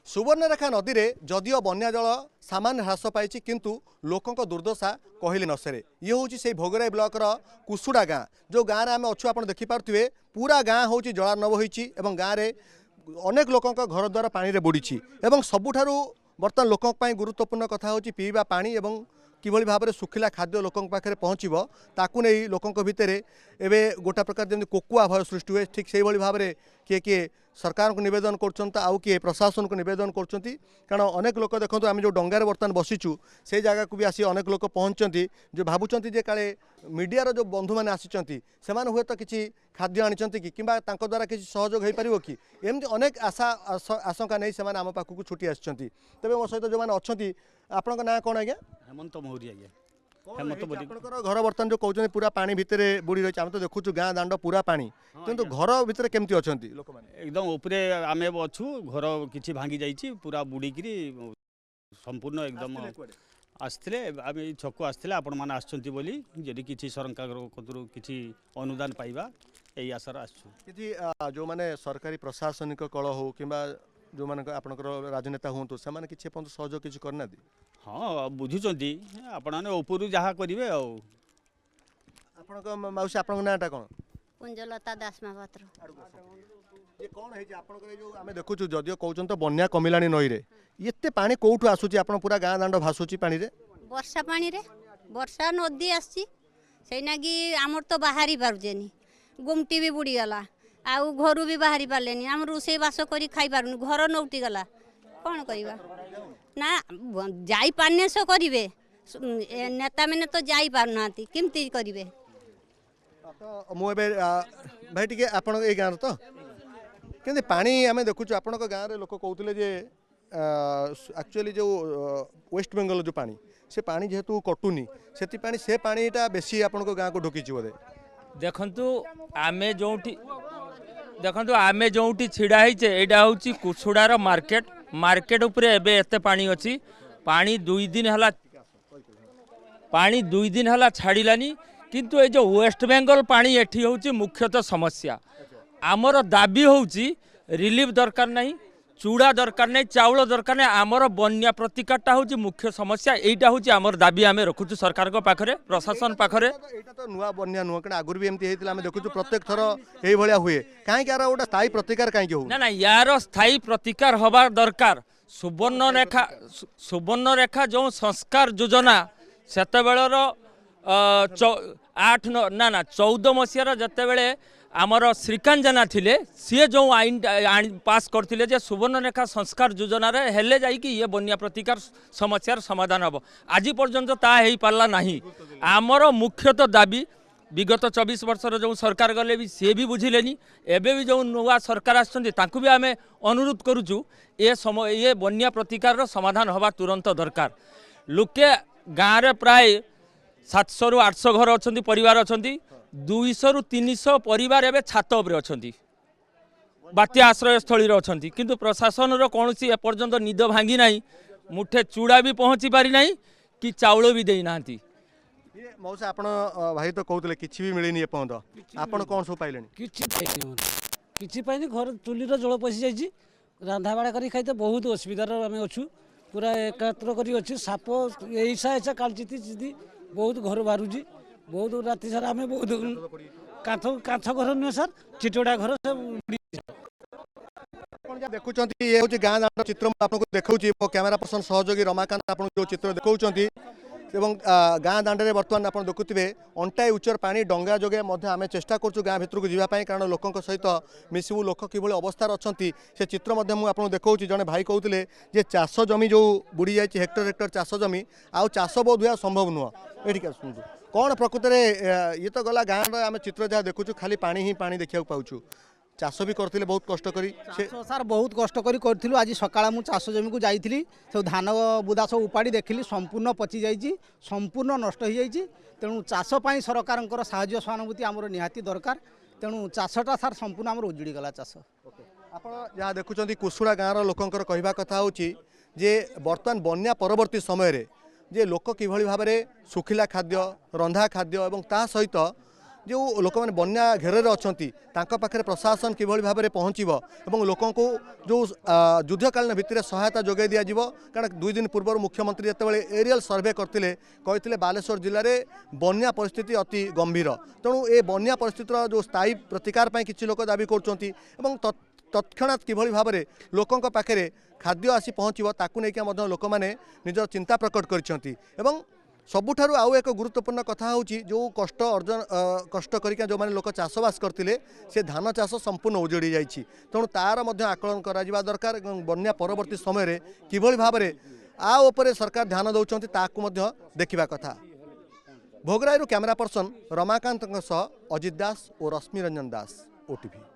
सुवर्णरेखा नदी में जदिओ बन्या जल सामान्य ह्रास पाई किंतु लोकों दुर्दशा कहले न सरे। ये हूँ से भोगराई ब्लॉकर कुसुड़ा गाँ जो गाँव में आम अच्छु आप देखिपे पूरा गाँ हूँ जलार्णव होती गाँव में अनेक लोकों घर द्वार पानी में बुड़ी सबुठारु बर्तमान लोकों गुरुत्वपूर्ण कथा हूँ पीवा पानी एवं किभली भाव में सुखिला खाद्य लोकों पाखे पहुँचो ताकू नहीं लोकों भितर एवं गोटा प्रकार जमी कोकुआ भय सृष्टि हुए ठीक से भाव में किए किए सरकार को निवेदन कर किए प्रशासन को निवेदन कर कारण अनेक लोक देखो आम जो डंगार बर्तमान बसीचु से जगह को भी आसी अनेक लोक पहुँचती जो भावुं जे काले मीडियार जो बंधु मैंने आसी हुए तो किसी खाद्य आनी कि द्वारा किसी सहयोग हो पार कि एमती अनेक आशा आशंका नहीं से आम पाखक छुटी आते तेज मो सहित जो मैंने अच्छा आपन ना कौन आज्ञा हेमंत मोहरी आज्ञा घर बर्तमान जो कहते पूरा पानी भितर बुड़ी रही आम तो देखु गाँ दांड पूरा पानी किंतु घर भितर केमती अच्छा लोक एकदम उपरे आम अच्छु घर किसी भांगी जाइए पूरा बुड़ीक संपूर्ण एकदम आसते आम छक आसते आपण मैंने आसछंती बोली जदि किसी सरकार किसी अनुदान पाइबा यही आशार आसछु जो माने सरकारी प्रशासनिक कल हो कि जो मान आपनकर राजनेता हूँ से किसी सहयोग किसी करना हाँ बुझुंट आपने उपरू जहाँ करेंगे आपण मौसी आप नाटा कौन कुंजलता दास महापात्र ये कौन है जो आम देखु जदियो कहते तो बन्या कमिला नई रे एते पानी कौटू आसूची आप पूरा गाँ दांड भासुची पानी रे वर्षा पानी रे वर्षा नदी आसी आमर तो बाहरी पार्जेनि गुमटी भी बुड़ी गला आउ घर भी बाहरी पारे आम रोसे बास कर खाई पारुनि घर नौटी गला कौन करवा ना जाई पारने सो करिवे नेता मैंने तो जाई पारना केमती करिवे तो मु भाई टी आप गाँव तो कि पानी आम देखु आपण गाँव लोक कहते जे एक्चुअली जो वेस्ट बेंगल जो पानी से पानी जेहेतु कटुनी से पानीटा बेसी आपण गाँव को ढुकी बोधे देखंतु आमे जोटी छिड़ा होइचे एटा होची कुछुडार मार्केट उपरे एबे एते पानी अछि पानी 2 दिन हला छाड़िलानी किंतु ए जो वेस्ट बेंगल पानी एठी होची मुख्यतः समस्या आमर दाबी होची रिलीफ दरकार नहीं चूड़ा दरकार नहीं चाउल दरकार नहीं आमर बन्या प्रतिकारटा होची मुख्य समस्या एटा होची आमर दाबी आमे रखुछु सरकार को पाखरे प्रशासन पाखरे एटा तो नुआ बन्या नुआ कण आगुर भी एमती हेतिला आमे देखुछु प्रत्येक थर एई भलिया हुए काहे कि यार ओटा स्थायी प्रतिकार काहे कि हो ना यार स्थायी प्रतिकार हबार दरकार सुवर्ण रेखा जो संस्कार योजना सेते बेलर 14 मसीहार जते बेले आमर श्रीकांत जेना थिले सी जो आईन पास करथिले जे सुवर्णरेखा संस्कार योजना रे हेले जाई कि ये बन्या प्रतिकार समस्यार समाधान हम आज पर्यंत ता हेई पारला नाही आमर मुख्यतः दाबी विगत 24 वर्षर जो सरकार गले भी सी भी बुझिलेनी एबे भी जो नुआ सरकार आछंती तांकु भी आमे अनुरोध करूछु ये बन्या प्रतिकार समाधान हवा तुरंत दरकार लोके गाँव रे प्राय 700 रु 800 घर अच्छा परिवार अच्छा 200 रु 300 परिवार एवं छात उपरे अच्छा बात्या आश्रयस्थली अच्छा किंतु प्रशासन कौन सी एपर्यंत निद भांगी ना मुठे चूड़ा भी पहुँची पारि ना कि चाउल भी देना मौसा आप भाई तो कहते किसी भी मिलनी एपर्यंत आप कौन सब पाइले किसी घर चुलीर जल पशि जाइए रंधा बाड़ा कर खाई बहुत असुविधार आम अच्छू पूरा एकात्र कर साप ऐसा ऐसा कालचिति चिति बहुत घर बाहर बहुत राति सारा आम बहुत काठ घर नुहे सर चिटोड़ा घर सब देखुं ये हूँ गाँ दांड चित्र आपको देखा कैमेरा पर्सन सहयोगी रमाकांत आप जो चित्र देखा गाँ दांडे बर्तमान आप देखुवे अंटाई उच्चर पानी डंगा जोगे आम चेष्टा करूँ गाँ भितर को जावाई कारण लोकों सहित मिसबू लोक किभली अवस्था अच्छा से चित्र आपको देखा जड़े भाई कहते जे चाष जमी जो बुड़ी जाए हेक्टर हेक्टर चाष जमी आउ चाष बोध हुआ संभव नुह ये शुणु कौन प्रकृत में ये तो गला गाँव आम चित्र जहाँ देखु खाली पानी ही पानी देखा पाऊँ चाष भी करते बहुत कष्ट करी सार बहुत कष्ट करूँ आज सकाळ मु चाष जमी को जाइली सब धान बुदा सब उपाड़ी देखिली संपूर्ण पचि जाइए संपूर्ण नष्ट हो जाइए तेणु चाषपाई सरकार साहाय्य सहानुभूति आमर निहाती दरकार तेणु चाषटा सार संपूर्ण आमर उजुड़ी गला चाष आप जहाँ देखुं कुसुड़ा गाँव लोकंर कहवा कथा हूँ जे बर्तमान बन्या परवर्ती समय जे लोक किभली भाव में सुखिला खाद्य रंधा खाद्य और ता सहित जो लोक मैंने बन्या घेर पाखे प्रशासन किभली भाव में पहुँचब और लोक जो युद्धकालीन भित्तिरे सहायता जोगाई दिज्व कारण 2 दिन पूर्व मुख्यमंत्री जितेबाला एरियल सर्वे करते कहते बालेश्वर जिले में बन्या परिस्थिति अति गंभीर तेणु ए बन्या परिस्थितिर जो स्थायी प्रतिकार किसी लोक दाबी कर तत्क्षणात किभली भाव में लोकों पाखे खाद्य आसी पहुँचब ताकू नहीं लोक मैंने निजर चिंता प्रकट कर सबुठारु आउ एक गुरुत्वपूर्ण कथा होची जो कष्ट अर्जन कष्ट करिका जो माने लोक चाषबास करथिले से धान चाष संपूर्ण उजड़ी जाइछि तेणु तार मध्य आकलन करा जिबा दरकार बन्या परवर्ती समय रे किभली भाव में आ उपरे सरकार ध्यान दउछंती ताकू मध्य देखिबा कथा। भोगराईरु कैमरा पर्सन रमाकांत सह अजित दास और रश्मि रंजन दास, ओटीवी।